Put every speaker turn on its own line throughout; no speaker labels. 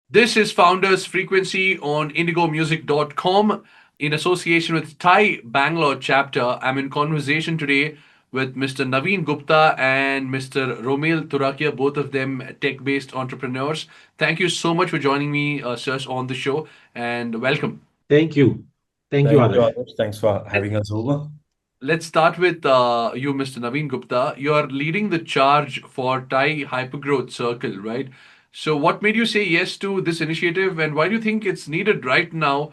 This is Founders Frequency on indigomusic.com in association with TiE Bangalore chapter. I'm in conversation today with Mr. Naveen Gupta and Mr. Romil Turakhia, both of them tech-based entrepreneurs. Thank you so much for joining me, sirs, on the show, and welcome.
Thank you. Thank you,
Thank you,
Adarsh.
Adarsh. Thanks for having us over.
Let's start with you, Mr. Naveen Gupta. You're leading the charge for TiE Hypergrowth Circle, right? So, what made you say yes to this initiative, and why do you think it's needed right now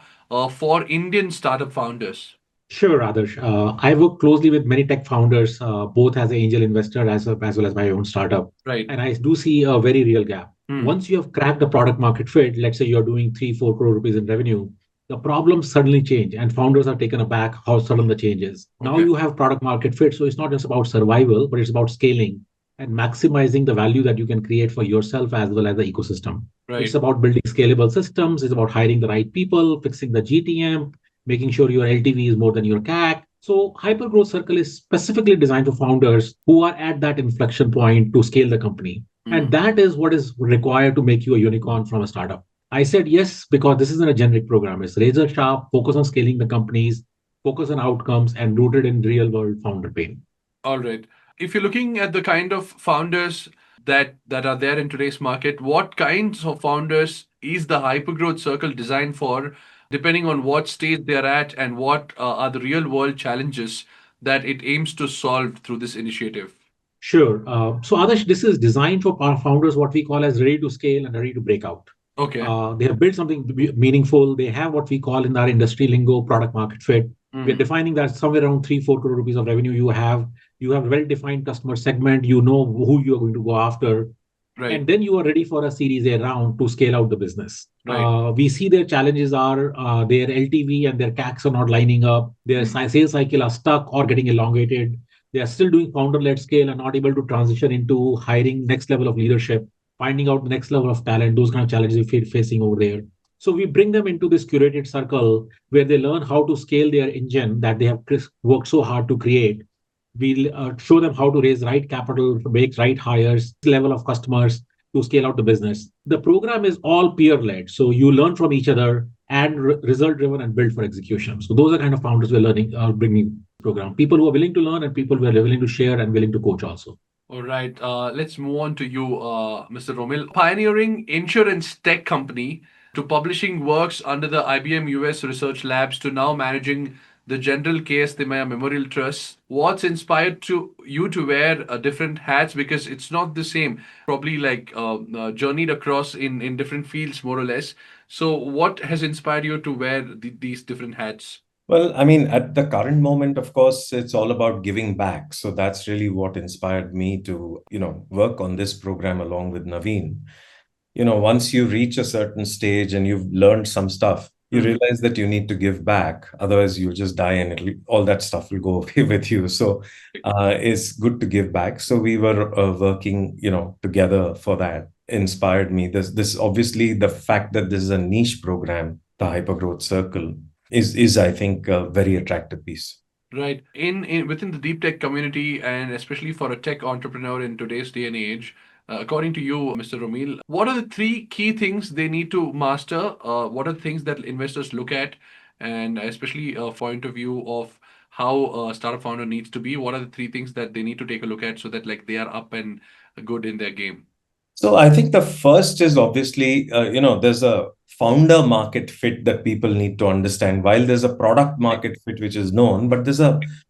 for Indian startup founders?
Sure, Adarsh. I work closely with many tech founders, both as an angel investor as well as my own startup.
Right.
And I do see a very real gap.
Hmm.
Once you have cracked the product market fit, let's say you're doing 3, 4 crore rupees in revenue, the problems suddenly change and founders are taken aback how sudden the change is. Now
Okay.
you have product market fit. So it's not just about survival, but it's about scaling and maximizing the value that you can create for yourself as well as the ecosystem. It's
Right.
about building scalable systems. It's about hiring the right people, fixing the GTM, making sure your LTV is more than your CAC. So Hypergrowth Circle is specifically designed for founders who are at that inflection point to scale the company. And
Hmm.
that is what is required to make you a unicorn from a startup. I said yes because this isn't a generic program. It's razor sharp, focus on scaling the companies, focus on outcomes, and rooted in real world founder pain.
All right. If you're looking at the kind of founders that are there in today's market, what kinds of founders is the hypergrowth circle designed for, depending on what stage they're at and what are the real world challenges that it aims to solve through this initiative?
Sure. So Adarsh, this is designed for our founders, what we call as ready to scale and ready to break out.
Okay.
They have built something meaningful. They have what we call in our industry lingo product market fit. We're
Hmm.
defining that somewhere around 3, 4 crore rupees of revenue you have well-defined customer segment, you know who you are going to go after,
Right.
and then you are ready for a Series A round to scale out the business.
Right.
We see their challenges are their LTV and their CACs are not lining up. Their
Hmm.
sales cycle are stuck or getting elongated. They are still doing founder-led scale and not able to transition into hiring next level of leadership, finding out the next level of talent. Those kind of challenges we're facing over there. So we bring them into this curated circle where they learn how to scale their engine that they have worked so hard to create. We'll show them how to raise right capital, make right hires, level of customers to scale out the business. The program is all peer led. So you learn from each other and result driven and built for execution. So those are kind of founders we're learning, bringing program. People who are willing to learn and people who are willing to share and willing to coach also.
All right. Let's move on to you, Mr. Romil. Pioneering insurance tech company to publishing works under the IBM US Research Labs to now managing the General K.S. Timaya Memorial Trust. What's inspired to you to wear different hats? Because it's not the same. Probably like journeyed across in different fields more or less. So, what has inspired you to wear these different hats?
Well, I mean, at the current moment, of course, it's all about giving back. So that's really what inspired me to, work on this program along with Naveen. Once you reach a certain stage and you've learned some stuff, you
Hmm.
realize that you need to give back. Otherwise, you'll just die and all that stuff will go away with you. So it's good to give back. So we were working, together for that. Inspired me. This obviously the fact that this is a niche program, the Hypergrowth Circle, is I think a very attractive piece.
Right. In within the deep tech community, and especially for a tech entrepreneur in today's day and age, according to you, Mr. Romil, what are the three key things they need to master? What are the things that investors look at, and especially a point of view of how a startup founder needs to be? What are the three things that they need to take a look at so that like they are up and good in their game?
So I think the first is obviously, there's a founder market fit that people need to understand. While there's a product
Right.
market fit which is known, but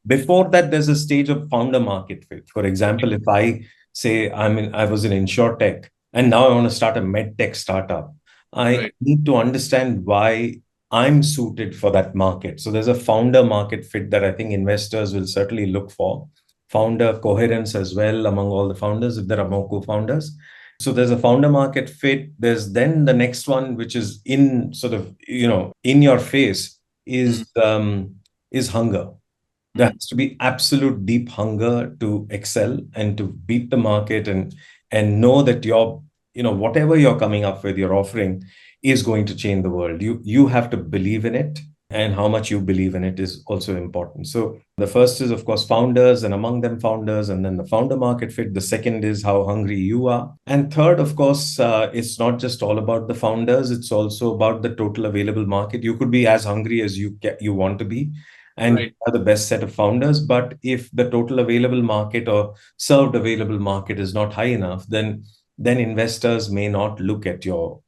before that there's a stage of founder market fit. For example, if I say I was in insurtech and now I want to start a med tech startup, I
Right.
need to understand why I'm suited for that market. So there's a founder market fit that I think investors will certainly look for. Founder coherence as well among all the founders, if there are more co-founders. So there's a founder market fit. There's then the next one, which is in sort of, in your face,
Mm,
is hunger. There
mm,
has to be absolute deep hunger to excel and to beat the market and know that whatever you're coming up with, your offering is going to change the world. You have to believe in it and how much you believe in it is also important. So the first is, of course, founders, and among them founders, and then the founder market fit. The second is how hungry you are. And third, of course, it's not just all about the founders. It's also about the total available market. You could be as hungry as you want to be, and you
Right.
are the best set of founders. But if the total available market or served available market is not high enough, then investors may not look at your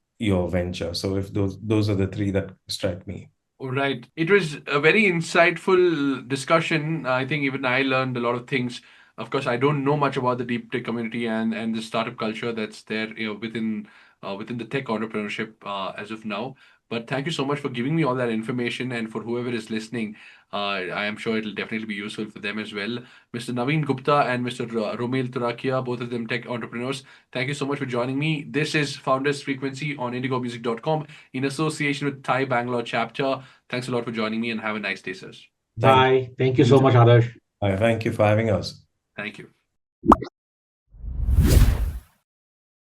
venture. So if those are the three that strike me.
Right. It was a very insightful discussion. I think even I learned a lot of things. Of course, I don't know much about the deep tech community and the startup culture that's there, within the tech entrepreneurship as of now. But thank you so much for giving me all that information, and for whoever is listening, I am sure it'll definitely be useful for them as well. Mr. Naveen Gupta and Mr. Romil Turakhia, both of them tech entrepreneurs. Thank you so much for joining me. This is Founders Frequency on indigomusic.com in association with TiE Bangalore chapter. Thanks a lot for joining me, and have a nice day, sirs.
Thank
Bye. Thank you
you.
so much, Adarsh.
Thank you for having us.
Thank you.